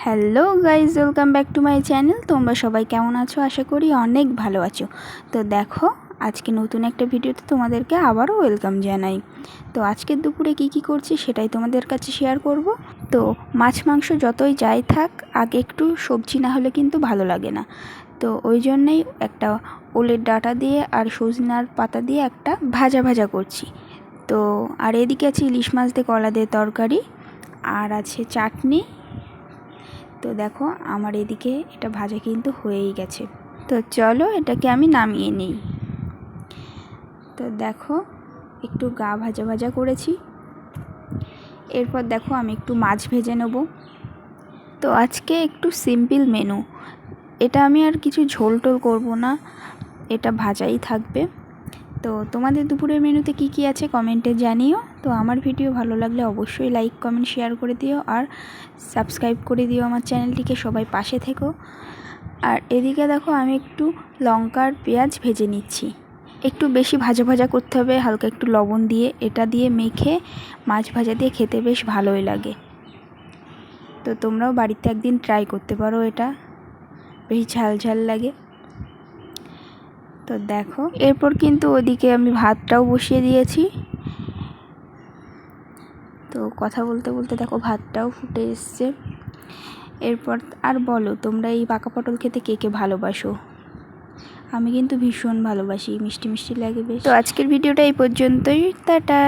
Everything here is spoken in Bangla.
Hello guys, welcome back to my channel. তোমরা সবাই কেমন আছো? আশা করি অনেক ভালো আছো। তো দেখো, আজকে নতুন একটা ভিডিওতে তোমাদেরকে আবারও ওয়েলকাম জানাই। তো আজকের দুপুরে কি করছি সেটাই তোমাদের কাছে শেয়ার করব। তো মাছ মাংস যতই যাই থাক, আগে একটু সবজি না হলে কিন্তু ভালো লাগে না। তো ওই জন্যেই একটা ওলের ডাঁটা দিয়ে আর সজনার পাতা দিয়ে একটা ভাজা করছি। তো আর এদিকে আছে ইলিশ মাছ দিয়ে কলা দিয়ে তরকারি, আর আছে চাটনি। তো দেখো, আমার এদিকে এটা ভাজা কিন্তু হয়েই গেছে। তো চলো এটাকে আমি নামিয়ে নিই। তো দেখো, একটু গা ভাজা করেছি। এরপর দেখো আমি একটু মাছ ভেজে নেব। তো আজকে একটু সিম্পল মেনু, এটা আমি আর কিছু ঝোল টোল করবো না, এটা ভাজাই থাকবে। তো তোমাদের দুপুরের মেনুতে কি আছে কমেন্টে জানিও। তো আমার ভিডিও ভালো লাগলে অবশ্যই লাইক কমেন্ট শেয়ার করে দিও, আর সাবস্ক্রাইব করে দিও আমার চ্যানেলটিকে। সবাই পাশে থেকো। আর এদিকে দেখো, আমি একটু লঙ্কা আর পেঁয়াজ ভেজে নিচ্ছি। একটু বেশি ভাজা করতে হবে, হালকা একটু লবণ দিয়ে। এটা দিয়ে মেখে মাছ ভাজা দিয়ে খেতে বেশ ভালোই লাগে। তো তোমরাও বাড়িতে একদিন ট্রাই করতে পারো, এটা বেশ ঝাল লাগে। তো দেখো, এরপর কিন্তু ওদিকে আমি ভাতটাও বসিয়ে দিয়েছি। তো কথা বলতে দেখো ভাতটাও ফুটে এসছে। এরপর আর বলো, তোমরা এই পাকা পটল খেতে কে ভালোবাসো? আমি কিন্তু ভীষণ ভালোবাসি, মিষ্টি লাগে বেশ। তো আজকের ভিডিওটা এই পর্যন্তই, টাটা।